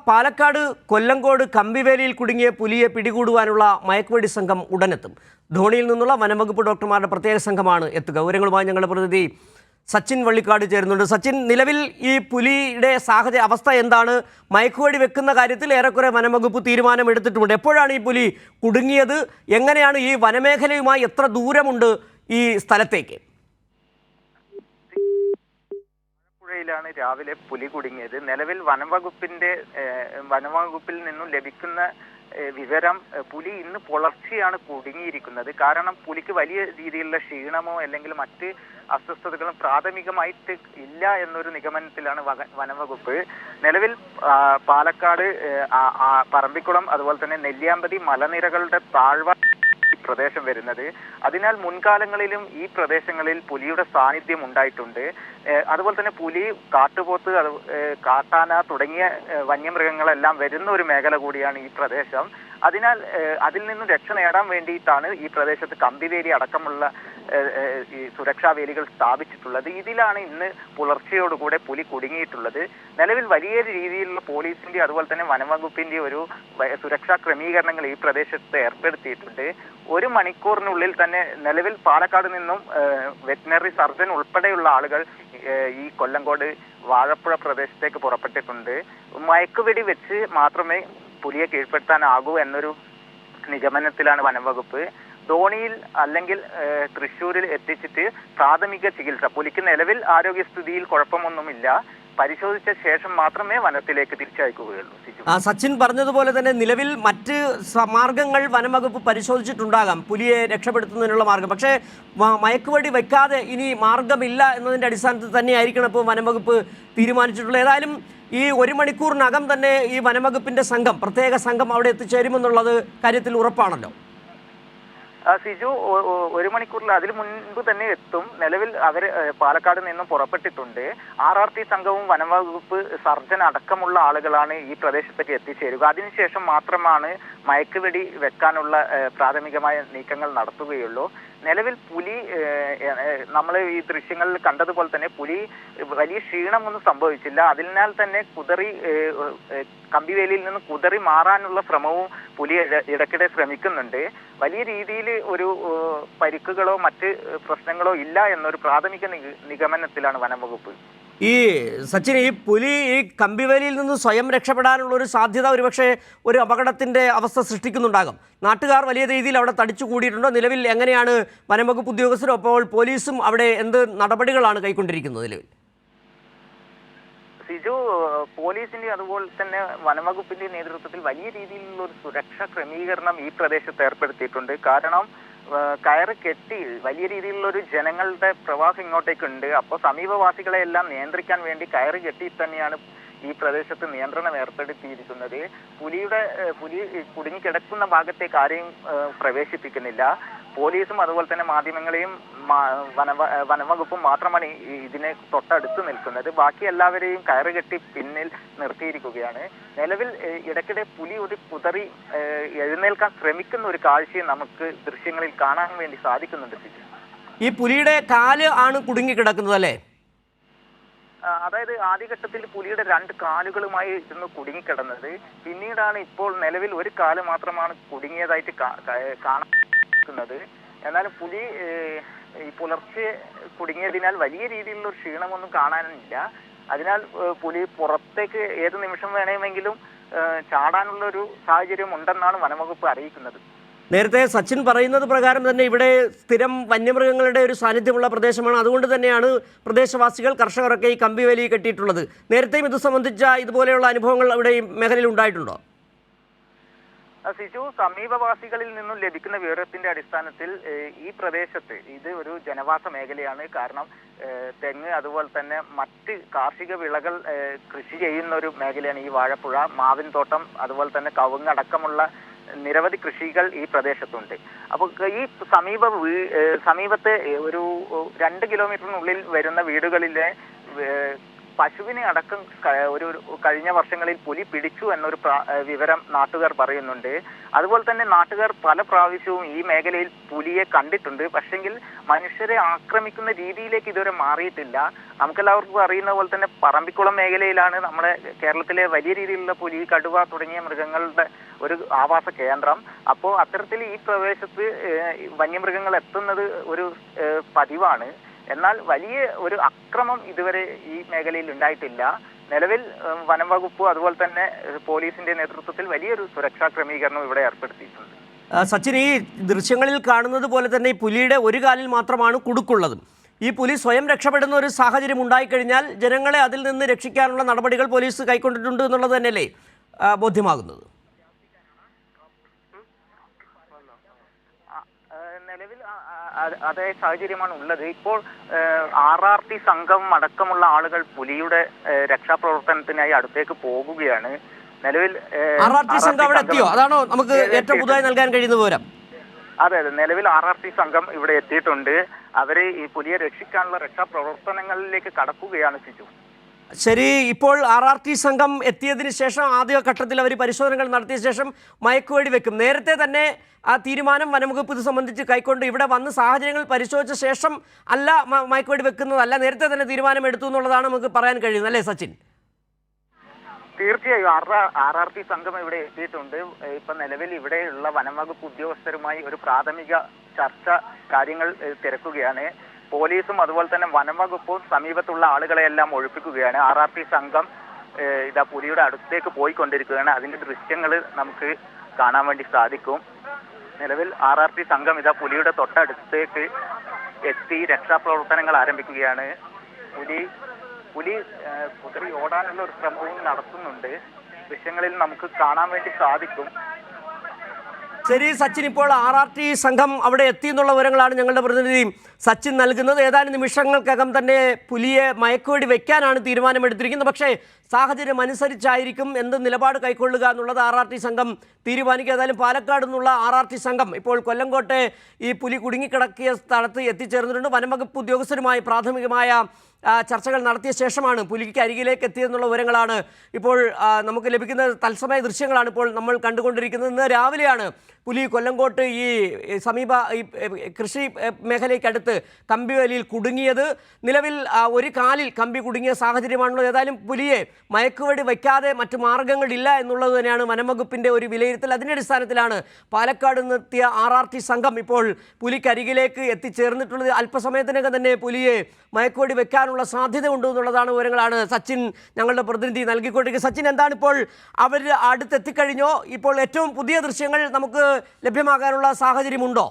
പാലക്കാട് കൊല്ലങ്കോട് കമ്പിവേലിയിൽ കുടുങ്ങിയ പുലിയെ പിടികൂടുവാനുള്ള മയക്കുവെടി സംഘം ഉടനെത്തും. ധോണിയിൽ നിന്നുള്ള വനംവകുപ്പ് ഡോക്ടർമാരുടെ പ്രത്യേക സംഘമാണ് എത്തുക. വിവരങ്ങളുമായി ഞങ്ങളുടെ പ്രതിനിധി സച്ചിൻ വള്ളിക്കാട് ചേരുന്നുണ്ട്. സച്ചിൻ, നിലവിൽ ഈ പുലിയുടെ അവസ്ഥ എന്താണ്? മയക്കുവെടി വെക്കുന്ന കാര്യത്തിൽ ഏറെക്കുറെ വനംവകുപ്പ് തീരുമാനമെടുത്തിട്ടുമുണ്ട്. എപ്പോഴാണ് ഈ പുലി കുടുങ്ങിയത്? എങ്ങനെയാണ് ഈ വനമേഖലയുമായി എത്ര ദൂരമുണ്ട് ഈ സ്ഥലത്തേക്ക്? ാണ് രാവിലെ പുലി കുടുങ്ങിയത്. നിലവിൽ വനംവകുപ്പിൽ നിന്നും ലഭിക്കുന്ന വിവരം പുലി ഇന്ന് പുലർച്ചെയാണ് കുടുങ്ങിയിരിക്കുന്നത്. കാരണം പുലിക്ക് വലിയ രീതിയിലുള്ള ക്ഷീണമോ അല്ലെങ്കിൽ മറ്റ് അസ്വസ്ഥതകളും പ്രാഥമികമായിട്ട് ഇല്ല എന്നൊരു നിഗമനത്തിലാണ് വനംവകുപ്പ്. നിലവിൽ പാലക്കാട് പറമ്പിക്കുളം അതുപോലെ തന്നെ നെല്ലിയാമ്പതി മലനിരകളുടെ പ്രദേശം വരുന്നത്. അതിനാൽ മുൻകാലങ്ങളിലും ഈ പ്രദേശങ്ങളിൽ പുലിയുടെ സാന്നിധ്യം ഉണ്ടായിട്ടുണ്ട്. അതുപോലെ തന്നെ പുലി, കാട്ടുപോത്ത്, കാട്ടാന തുടങ്ങിയ വന്യമൃഗങ്ങളെല്ലാം വരുന്ന ഒരു മേഖല കൂടിയാണ് ഈ പ്രദേശം. അതിനാൽ അതിൽ നിന്നും രക്ഷ നേടാൻ വേണ്ടിയിട്ടാണ് ഈ പ്രദേശത്ത് കമ്പിവേലി അടക്കമുള്ള ഈ സുരക്ഷാ വേലികൾ സ്ഥാപിച്ചിട്ടുള്ളത്. ഇതിലാണ് ഇന്ന് പുലർച്ചയോടുകൂടെ പുലി കുടുങ്ങിയിട്ടുള്ളത്. നിലവിൽ വലിയ രീതിയിലുള്ള പോലീസിന്റെ അതുപോലെ തന്നെ വനംവകുപ്പിന്റെ ഒരു സുരക്ഷാ ക്രമീകരണങ്ങൾ ഈ പ്രദേശത്ത് ഏർപ്പെടുത്തിയിട്ടുണ്ട്. 1 മണിക്കൂറിനുള്ളിൽ തന്നെ നിലവിൽ പാലക്കാട് നിന്നും വെറ്റിനറി സർജൻ ഉൾപ്പെടെയുള്ള ആളുകൾ ഈ കൊല്ലങ്കോട് വാഴപ്പുഴ പ്രദേശത്തേക്ക് പുറപ്പെട്ടിട്ടുണ്ട്. മയക്കുവെടി വെച്ച് മാത്രമേ പുലിയെ കീഴ്പ്പെടുത്താനാകൂ എന്നൊരു നിഗമനത്തിലാണ് വനംവകുപ്പ്. ധോണിയിൽ അല്ലെങ്കിൽ തൃശ്ശൂരിൽ എത്തിച്ചിട്ട് പ്രാഥമിക ചികിത്സ, പുലിക്ക് നിലവിൽ ആരോഗ്യസ്ഥിതിയിൽ കുഴപ്പമൊന്നുമില്ല, പരിശോധിച്ച ശേഷം മാത്രമേ വനത്തിലേക്ക് തിരിച്ചയക്കുകയുള്ളൂ. സച്ചിൻ പറഞ്ഞതുപോലെ തന്നെ നിലവിൽ മറ്റ് മാർഗങ്ങൾ വനംവകുപ്പ് പരിശോധിച്ചിട്ടുണ്ടാകാം പുലിയെ രക്ഷപ്പെടുത്തുന്നതിനുള്ള മാർഗം. പക്ഷേ മയക്കുവെടി വെക്കാതെ ഇനി മാർഗമില്ല എന്നതിൻ്റെ അടിസ്ഥാനത്തിൽ തന്നെയായിരിക്കണം ഇപ്പോൾ വനംവകുപ്പ് തീരുമാനിച്ചിട്ടുള്ളത്. ഏതായാലും ഈ 1 മണിക്കൂറിനകം തന്നെ ഈ വനംവകുപ്പിൻ്റെ പ്രത്യേക സംഘം അവിടെ എത്തിച്ചേരുമെന്നുള്ളത് കാര്യത്തിൽ ഉറപ്പാണല്ലോ. സിജു, 1 മണിക്കൂറിൽ അതിന് മുൻപ് തന്നെ എത്തും. നിലവിൽ അവർ പാലക്കാട് നിന്നും പുറപ്പെട്ടിട്ടുണ്ട്. RRT സംഘവും വനംവകുപ്പ് സർജൻ അടക്കമുള്ള ആളുകളാണ് ഈ പ്രദേശത്തേക്ക് എത്തിച്ചേരുക. അതിനുശേഷം മാത്രമാണ് മയക്കുവെടി വെക്കാനുള്ള പ്രാഥമികമായ നീക്കങ്ങൾ നടത്തുകയുള്ളൂ. നിലവിൽ പുലി, നമ്മൾ ഈ ദൃശ്യങ്ങളിൽ കണ്ടതുപോലെ തന്നെ പുലി വലിയ ക്ഷീണമൊന്നും സംഭവിച്ചില്ല. അതിനാൽ തന്നെ കമ്പിവേലിയിൽ നിന്ന് കുതറി മാറാനുള്ള ശ്രമവും പുലി ഇടയ്ക്കിടെ ശ്രമിക്കുന്നുണ്ട്. വലിയ രീതിയിൽ ഒരു പരിക്കുകളോ മറ്റ് പ്രശ്നങ്ങളോ ഇല്ല എന്നൊരു പ്രാഥമിക നിഗമനത്തിലാണ് വനംവകുപ്പ്. ഈ സച്ചിൻ, ഈ പുലി ഈ കമ്പിവേലിയിൽ നിന്ന് സ്വയം രക്ഷപ്പെടാനുള്ള ഒരു സാധ്യത ഒരുപക്ഷെ ഒരു അപകടത്തിൻ്റെ അവസ്ഥ സൃഷ്ടിക്കുന്നുണ്ടാകും. നാട്ടുകാർ വലിയ രീതിയിൽ അവിടെ തടിച്ചു കൂടിയിട്ടുണ്ടോ? നിലവിൽ എങ്ങനെയാണ് വനംവകുപ്പ് ഉദ്യോഗസ്ഥരും അപ്പോൾ പോലീസും അവിടെ എന്ത് നടപടികളാണ് കൈക്കൊണ്ടിരിക്കുന്നത് നിലവിൽ? സിജു, പോലീസിന്റെ അതുപോലെ തന്നെ വനംവകുപ്പിന്റെ നേതൃത്വത്തിൽ വലിയ രീതിയിലുള്ള ഒരു സുരക്ഷാ ക്രമീകരണം ഈ പ്രദേശത്ത് ഏർപ്പെടുത്തിയിട്ടുണ്ട്. കാരണം കയറ് കെട്ടി വലിയ രീതിയിലുള്ള ഒരു ജനങ്ങളുടെ പ്രവാഹം ഇങ്ങോട്ടേക്കുണ്ട്. അപ്പോൾ സമീപവാസികളെ എല്ലാം നിയന്ത്രിക്കാൻ വേണ്ടി കയറ് കെട്ടി തന്നെയാണ് ഈ പ്രദേശത്ത് നിയന്ത്രണം ഏർപ്പെടുത്തിയിരിക്കുന്നത്. പുലി കുടുങ്ങിക്കിടക്കുന്ന ഭാഗത്തേക്ക് ആരെയും പ്രവേശിപ്പിക്കുന്നില്ല. പോലീസും അതുപോലെ തന്നെ മാധ്യമങ്ങളെയും വനംവകുപ്പും മാത്രമാണ് ഇതിനെ തൊട്ടടുത്ത് നിൽക്കുന്നത്. ബാക്കി എല്ലാവരെയും കയറുകെട്ടി പിന്നിൽ നിർത്തിയിരിക്കുകയാണ്. നിലവിൽ ഇടയ്ക്കിടെ പുലി ഒരു കുതറി എഴുന്നേൽക്കാൻ ശ്രമിക്കുന്ന ഒരു കാഴ്ചയും നമുക്ക് ദൃശ്യങ്ങളിൽ കാണാൻ വേണ്ടി സാധിക്കുന്നുണ്ട്. ഈ പുലിയുടെ കാല് ആണ് കുടുങ്ങിക്കിടക്കുന്നത് അല്ലേ? അതായത് ആദ്യഘട്ടത്തിൽ പുലിയുടെ 2 കാലുകളുമായി ഇരുന്ന് കുടുങ്ങിക്കിടന്നത്. പിന്നീടാണ് ഇപ്പോൾ നിലവിൽ ഒരു കാല് മാത്രമാണ് കുടുങ്ങിയതായിട്ട് കാണുന്നത്. എന്നാലും പുലി ഈ പുലർച്ചെ കുടുങ്ങിയതിനാൽ വലിയ രീതിയിലുള്ള ക്ഷീണമൊന്നും കാണാനില്ല. അതിനാൽ പുലി പുറത്തേക്ക് ഏത് നിമിഷം വേണമെങ്കിലും ചാടാനുള്ള ഒരു സാഹചര്യം ഉണ്ടെന്നാണ് വനംവകുപ്പ് അറിയിക്കുന്നത്. നേരത്തെ സച്ചിൻ പറയുന്നത് പ്രകാരം തന്നെ ഇവിടെ സ്ഥിരം വന്യമൃഗങ്ങളുടെ ഒരു സാന്നിധ്യമുള്ള പ്രദേശമാണ്. അതുകൊണ്ട് തന്നെയാണ് പ്രദേശവാസികൾ, കർഷകരൊക്കെ ഈ കമ്പിവേലി കെട്ടിയിട്ടുള്ളത്. നേരത്തെയും ഇത് സംബന്ധിച്ച ഇതുപോലെയുള്ള അനുഭവങ്ങൾ അവിടെ ഈ മേഖലയിൽ ഉണ്ടായിട്ടുണ്ടോ? സിജു, സമീപവാസികളിൽ നിന്നും ലഭിക്കുന്ന വിവരത്തിന്റെ അടിസ്ഥാനത്തിൽ ഈ പ്രദേശത്ത് ഇത് ഒരു ജനവാസ മേഖലയാണ്. കാരണം തെങ്ങ് അതുപോലെ തന്നെ മറ്റ് കാർഷിക വിളകൾ കൃഷി ചെയ്യുന്ന ഒരു മേഖലയാണ് ഈ വാഴപ്പുഴ. മാവിൻ തോട്ടം അതുപോലെ തന്നെ കവുങ്ങ് അടക്കമുള്ള നിരവധി കൃഷികൾ ഈ പ്രദേശത്തുണ്ട്. അപ്പോൾ ഈ സമീപത്തെ ഒരു 2 കിലോമീറ്ററിനുള്ളിൽ വരുന്ന വീടുകളിലെ പശുവിനെ അടക്കം ഒരു കഴിഞ്ഞ വർഷങ്ങളിൽ പുലി പിടിച്ചു എന്നൊരു വിവരം നാട്ടുകാർ പറയുന്നുണ്ട്. അതുപോലെ തന്നെ നാട്ടുകാർ പല പ്രാവശ്യവും ഈ മേഖലയിൽ പുലിയെ കണ്ടിട്ടുണ്ട്. പക്ഷെങ്കിൽ മനുഷ്യരെ ആക്രമിക്കുന്ന രീതിയിലേക്ക് ഇതുവരെ മാറിയിട്ടില്ല. നമുക്കെല്ലാവർക്കും അറിയുന്ന പോലെ തന്നെ പറമ്പിക്കുളം മേഖലയിലാണ് നമ്മുടെ കേരളത്തിലെ വലിയ രീതിയിലുള്ള പുലി, കടുവ തുടങ്ങിയ മൃഗങ്ങളുടെ ഒരു ആവാസ കേന്ദ്രം. അപ്പോൾ അത്തരത്തിൽ ഈ പ്രദേശത്ത് വന്യമൃഗങ്ങൾ എത്തുന്നത് ഒരു പതിവാണ്. എന്നാൽ വലിയ ഒരു അക്രമം ഇതുവരെ ഈ മേഖലയിൽ ഉണ്ടായിട്ടില്ല. നിലവിൽ വനം വകുപ്പ് അതുപോലെ തന്നെ പോലീസിന്റെ നേതൃത്വത്തിൽ വലിയൊരു സുരക്ഷാ ക്രമീകരണം ഇവിടെ ഏർപ്പെടുത്തിയിട്ടുണ്ട്. സച്ചിൻ, ഈ ദൃശ്യങ്ങളിൽ കാണുന്നത് പോലെ തന്നെ ഈ പുലിയുടെ ഒരു കാലിൽ മാത്രമാണ് കുടുക്കുള്ളത്. ഈ പുലി സ്വയം രക്ഷപ്പെടുന്ന ഒരു സാഹചര്യം ഉണ്ടായിക്കഴിഞ്ഞാൽ ജനങ്ങളെ അതിൽ നിന്ന് രക്ഷിക്കാനുള്ള നടപടികൾ പോലീസ് കൈക്കൊണ്ടിട്ടുണ്ട് എന്നുള്ളത് തന്നെയല്ലേ ബോധ്യമാകുന്നത്? നിലവിൽ അതേ സാഹചര്യമാണ് ഉള്ളത്. ഇപ്പോൾ RRT സംഘം അടക്കമുള്ള ആളുകൾ പുലിയുടെ രക്ഷാപ്രവർത്തനത്തിനായി അടുത്തേക്ക് പോകുകയാണ്. നിലവിൽ RRT സംഘം അവിടെ എത്തിയോ? അതാണോ നമുക്ക് ഏറ്റവും പുതുതായി നൽകാൻ കഴിയുന്ന വിവരം? അതെ, നിലവിൽ RRT സംഘം ഇവിടെ എത്തിയിട്ടുണ്ട്. അവര് ഈ പുലിയെ രക്ഷിക്കാനുള്ള രക്ഷാപ്രവർത്തനങ്ങളിലേക്ക് കടക്കുകയാണ് സിജു. ശരി, ഇപ്പോൾ RRT സംഘം എത്തിയതിന് ശേഷം ആദ്യഘട്ടത്തിൽ അവർ പരിശോധനകൾ നടത്തിയ ശേഷം മയക്കുവെടി വെക്കും. നേരത്തെ തന്നെ ആ തീരുമാനം വനംവകുപ്പ് ഇത് സംബന്ധിച്ച് കൈക്കൊണ്ട് ഇവിടെ വന്ന് സാഹചര്യങ്ങൾ പരിശോധിച്ച ശേഷം അല്ല മയക്കുവെടി വെക്കുന്നതല്ല, നേരത്തെ തന്നെ തീരുമാനം എടുത്തു എന്നുള്ളതാണ് നമുക്ക് പറയാൻ കഴിയുന്നത്, അല്ലേ സച്ചിൻ? തീർച്ചയായും RRT സംഘം ഇവിടെ എത്തിയിട്ടുണ്ട്. ഇപ്പൊ നിലവിൽ ഇവിടെയുള്ള വനംവകുപ്പ് ഉദ്യോഗസ്ഥരുമായി ഒരു പ്രാഥമിക ചർച്ച കാര്യങ്ങൾ തിരക്കുകയാണ്. പോലീസും അതുപോലെ തന്നെ വനംവകുപ്പും സമീപത്തുള്ള ആളുകളെയെല്ലാം ഒഴിപ്പിക്കുകയാണ്. RRT സംഘം ഇതാ പുലിയുടെ അടുത്തേക്ക് പോയിക്കൊണ്ടിരിക്കുകയാണ്. അതിന്റെ ദൃശ്യങ്ങൾ നമുക്ക് കാണാൻ വേണ്ടി സാധിക്കും. നിലവിൽ RRT സംഘം ഇതാ പുലിയുടെ തൊട്ടടുത്തേക്ക് എത്തി രക്ഷാപ്രവർത്തനങ്ങൾ ആരംഭിക്കുകയാണ്. പുലി കുതിരി ഓടാനുള്ള ഒരു ശ്രമവും നടത്തുന്നുണ്ട്. ദൃശ്യങ്ങളിൽ നമുക്ക് കാണാൻ വേണ്ടി സാധിക്കും. ശരി സച്ചിൻ, ഇപ്പോൾ RRT സംഘം അവിടെ എത്തി എന്നുള്ള വിവരങ്ങളാണ് ഞങ്ങളുടെ പ്രതിനിധി സച്ചിൻ നൽകുന്നത്. ഏതാനും നിമിഷങ്ങൾക്കകം തന്നെ പുലിയെ മയക്കുവെടി വെക്കാനാണ് തീരുമാനമെടുത്തിരിക്കുന്നത്. പക്ഷേ സാഹചര്യം അനുസരിച്ചായിരിക്കും എന്ത് നിലപാട് കൈക്കൊള്ളുക എന്നുള്ളത് RRT സംഘം തീരുമാനിക്കുക. ഏതായാലും പാലക്കാട് നിന്നുള്ള RRT സംഘം ഇപ്പോൾ കൊല്ലങ്കോട്ടെ ഈ പുലി കുടുങ്ങിക്കിടക്കിയ സ്ഥലത്ത് എത്തിച്ചേർന്നിട്ടുണ്ട്. വനംവകുപ്പ് ഉദ്യോഗസ്ഥരുമായി പ്രാഥമികമായ ചർച്ചകൾ നടത്തിയ ശേഷമാണ് പുലിക്ക് അരികിലേക്ക് എത്തിയെന്നുള്ള വിവരങ്ങളാണ് ഇപ്പോൾ നമുക്ക് ലഭിക്കുന്ന തത്സമയ ദൃശ്യങ്ങളാണ് ഇപ്പോൾ നമ്മൾ കണ്ടുകൊണ്ടിരിക്കുന്നത്. ഇന്ന് രാവിലെയാണ് പുലി കൊല്ലങ്കോട്ട് ഈ സമീപ ഈ കൃഷി മേഖലയ്ക്കടുത്ത് കമ്പിവേലിയിൽ കുടുങ്ങിയത്. നിലവിൽ ഒരു കാലിൽ കമ്പി കുടുങ്ങിയ സാഹചര്യമാണല്ലോ. ഏതായാലും പുലിയെ മയക്കുവെടി വയ്ക്കാതെ മറ്റു മാർഗങ്ങളില്ല എന്നുള്ളത് തന്നെയാണ് വനംവകുപ്പിൻ്റെ ഒരു വിലയിരുത്തൽ. അതിൻ്റെ അടിസ്ഥാനത്തിലാണ് പാലക്കാട് നിന്നെത്തിയ RRT സംഘം ഇപ്പോൾ പുലിക്കരികിലേക്ക് എത്തിച്ചേർന്നിട്ടുള്ളത്. അല്പസമയത്തിനകം തന്നെ പുലിയെ മയക്കുവെടി വെക്കാനുള്ള സാധ്യത ഉണ്ട് എന്നുള്ളതാണ് വിവരങ്ങളാണ് സച്ചിൻ ഞങ്ങളുടെ പ്രതിനിധി നൽകിക്കൊണ്ടിരിക്കുന്നത്. സച്ചിൻ, എന്താണ് ഇപ്പോൾ അവർ അടുത്തെത്തിക്കഴിഞ്ഞോ? ഇപ്പോൾ ഏറ്റവും പുതിയ ദൃശ്യങ്ങൾ നമുക്ക് ലഭ്യമാകാനുള്ള സാഹചര്യമുണ്ടോ?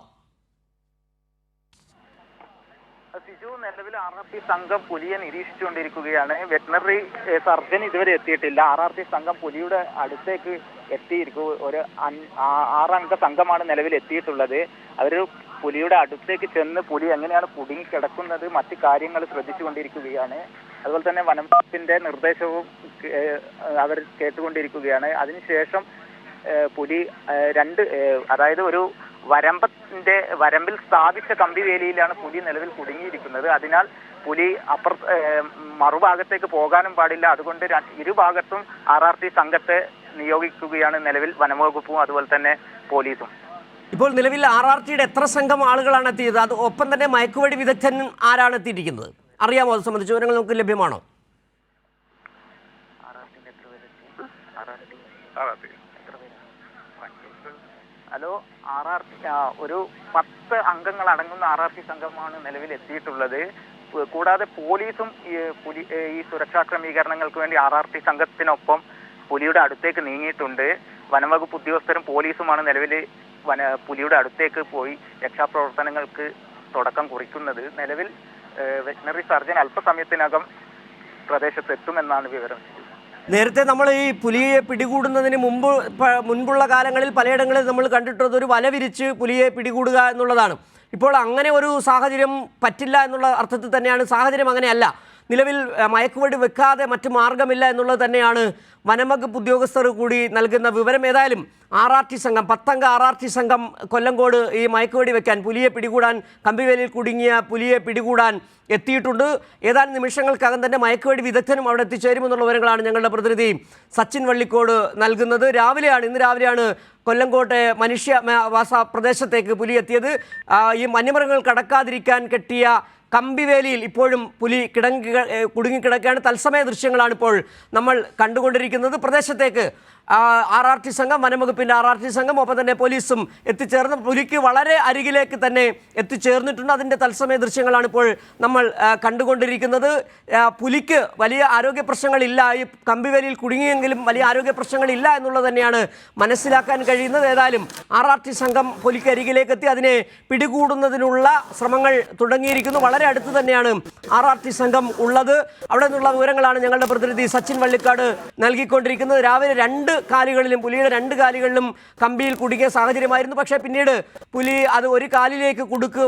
സിജു, നിലവിൽ RRT സംഘം പുലിയെ നിരീക്ഷിച്ചുകൊണ്ടിരിക്കുകയാണ്. വെറ്റിനറി സർജൻ ഇതുവരെ എത്തിയിട്ടില്ല. RRT സംഘം പുലിയുടെ അടുത്തേക്ക് എത്തിയിരിക്കും. ഒരു 6 അംഗ സംഘമാണ് നിലവിൽ എത്തിയിട്ടുള്ളത്. അവർ പുലിയുടെ അടുത്തേക്ക് ചെന്ന് പുലി എങ്ങനെയാണ് കുടുങ്ങിക്കിടക്കുന്നത് മറ്റു കാര്യങ്ങൾ ശ്രദ്ധിച്ചുകൊണ്ടിരിക്കുകയാണ്. അതുപോലെ തന്നെ വനംവകുപ്പിന്റെ നിർദ്ദേശവും അവർ കേട്ടുകൊണ്ടിരിക്കുകയാണ്. അതിനുശേഷം പുലി അതായത് ഒരു വരമ്പിൽ സ്ഥാപിച്ച കമ്പിവേലിയിലാണ് പുലി നിലവിൽ കുടുങ്ങിയിരിക്കുന്നത്. അതിനാൽ പുലി മറുഭാഗത്തേക്ക് പോകാനും പാടില്ല. അതുകൊണ്ട് ഇരുഭാഗത്തും RRT സംഘത്തെ നിയോഗിക്കുകയാണ് നിലവിൽ വനംവകുപ്പും അതുപോലെ തന്നെ പോലീസും. ഇപ്പോൾ നിലവിൽ RRTയുടെ എത്ര സംഘം ആളുകളാണ് എത്തിയത്? അത് ഒപ്പം തന്നെ മയക്കുവെടി വിദഗ്ധൻ ആരാണ് എത്തിയിരിക്കുന്നത്? അറിയാമോ? അത് സംബന്ധിച്ച വിവരങ്ങൾ നമുക്ക് ലഭ്യമാണോ? ഹലോ, ഒരു 10 അംഗങ്ങൾ അടങ്ങുന്ന RRT സംഘമാണ് നിലവിൽ എത്തിയിട്ടുള്ളത്. കൂടാതെ പോലീസും ഈ സുരക്ഷാ ക്രമീകരണങ്ങൾക്ക് വേണ്ടി RRT സംഘത്തിനൊപ്പം പുലിയുടെ അടുത്തേക്ക് നീങ്ങിയിട്ടുണ്ട്. വനംവകുപ്പ് ഉദ്യോഗസ്ഥരും പോലീസുമാണ് നിലവിൽ പുലിയുടെ അടുത്തേക്ക് പോയി രക്ഷാപ്രവർത്തനങ്ങൾക്ക് തുടക്കം കുറിക്കുന്നത്. നിലവിൽ വെറ്റിനറി സർജൻ അല്പസമയത്തിനകം പ്രദേശത്ത് എത്തുമെന്നാണ് വിവരം. നേരത്തെ നമ്മൾ ഈ പുലിയെ പിടികൂടുന്നതിന് മുൻപുള്ള കാലങ്ങളിൽ പലയിടങ്ങളിൽ നമ്മൾ കണ്ടിട്ടുള്ളത് ഒരു വല വിരിച്ച് പുലിയെ പിടികൂടുക എന്നുള്ളതാണ്. ഇപ്പോൾ അങ്ങനെ ഒരു സാഹചര്യം പറ്റില്ല എന്നുള്ള അർത്ഥത്തിൽ തന്നെയാണ്. സാഹചര്യം അങ്ങനെയല്ല. നിലവിൽ മയക്കുവെടി വെക്കാതെ മറ്റു മാർഗമില്ല എന്നുള്ളത് തന്നെയാണ് വനംവകുപ്പ് ഉദ്യോഗസ്ഥർ കൂടി നൽകുന്ന വിവരം. ഏതായാലും RRT സംഘം 10 അംഗ RRT സംഘം കൊല്ലങ്കോട് ഈ മയക്കുവെടി വെക്കാൻ പുലിയെ പിടികൂടാൻ കമ്പിവേലിയിൽ കുടുങ്ങിയ പുലിയെ പിടികൂടാൻ എത്തിയിട്ടുണ്ട്. ഏതാനും നിമിഷങ്ങൾക്കകം തന്നെ മയക്കുവെടി വിദഗ്ധനും അവിടെ എത്തിച്ചേരുമെന്നുള്ള വിവരങ്ങളാണ് ഞങ്ങളുടെ പ്രതിനിധി സച്ചിൻ വള്ളിക്കോട് നൽകുന്നത്. ഇന്ന് രാവിലെയാണ് കൊല്ലങ്കോട്ടെ മനുഷ്യവാസ പ്രദേശത്തേക്ക് പുലി എത്തിയത്. ഈ വന്യമൃഗങ്ങൾ കടക്കാതിരിക്കാൻ കെട്ടിയ കമ്പിവേലിയിൽ ഇപ്പോഴും പുലി കുടുങ്ങിക്കിടക്കുകയാണ്. തത്സമയ ദൃശ്യങ്ങളാണ് ഇപ്പോൾ നമ്മൾ കണ്ടുകൊണ്ടിരിക്കുന്നത്. പ്രദേശത്തേക്ക് RRT സംഘം, വനംവകുപ്പിൻ്റെ RRT സംഘം, ഒപ്പം തന്നെ പോലീസും എത്തിച്ചേർന്ന് പുലിക്ക് വളരെ അരികിലേക്ക് തന്നെ എത്തിച്ചേർന്നിട്ടുണ്ട്. അതിൻ്റെ തത്സമയ ദൃശ്യങ്ങളാണ് ഇപ്പോൾ നമ്മൾ കണ്ടുകൊണ്ടിരിക്കുന്നത്. പുലിക്ക് വലിയ ആരോഗ്യ പ്രശ്നങ്ങളില്ല, ഈ കമ്പിവേലിയിൽ കുടുങ്ങിയെങ്കിലും വലിയ ആരോഗ്യ പ്രശ്നങ്ങളില്ല എന്നുള്ളത് തന്നെയാണ് മനസ്സിലാക്കാൻ കഴിയുന്നത്. ഏതായാലും RRT സംഘം പുലിക്ക് അരികിലേക്ക് എത്തി അതിനെ പിടികൂടുന്നതിനുള്ള ശ്രമങ്ങൾ തുടങ്ങിയിരിക്കുന്നു. വളരെ അടുത്ത് തന്നെയാണ് RRT സംഘം ഉള്ളത്. അവിടെ നിന്നുള്ള വിവരങ്ങളാണ് ഞങ്ങളുടെ പ്രതിനിധി സച്ചിൻ വള്ളിക്കാട് നൽകിക്കൊണ്ടിരിക്കുന്നത്. രാവിലെ പുലിയുടെ 2 കാലുകളിലും കമ്പിയിൽ കുടുങ്ങിയ സാഹചര്യമായിരുന്നു. പക്ഷേ പിന്നീട് പുലി അത് ഒരു കാലിലേക്ക്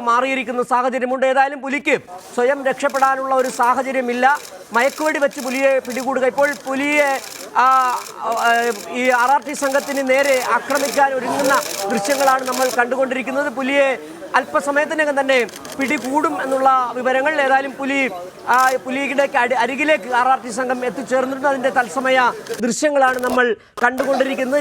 മാറിയിരിക്കുന്ന സാഹചര്യമുണ്ട്. ഏതായാലും പുലിക്ക് സ്വയം രക്ഷപ്പെടാനുള്ള ഒരു സാഹചര്യമില്ല. മയക്കുവെടി വെച്ച് പുലിയെ പിടികൂടുക. ഇപ്പോൾ പുലിയെ ഈ RRT സംഘത്തിന് നേരെ ആക്രമിക്കാൻ ഒരുങ്ങുന്ന ദൃശ്യങ്ങളാണ് നമ്മൾ കണ്ടുകൊണ്ടിരിക്കുന്നത്. പുലിയെ അല്പസമയത്തിനകം തന്നെ പിടികൂടും എന്നുള്ള വിവരങ്ങൾ. ഏതായാലും പുലിയുടെ അരികിലേക്ക് RRT സംഘം എത്തിച്ചേർന്നിട്ടുണ്ട്. അതിൻ്റെ തത്സമയ ദൃശ്യങ്ങളാണ് നമ്മൾ കണ്ടുകൊണ്ടിരിക്കുന്നത്.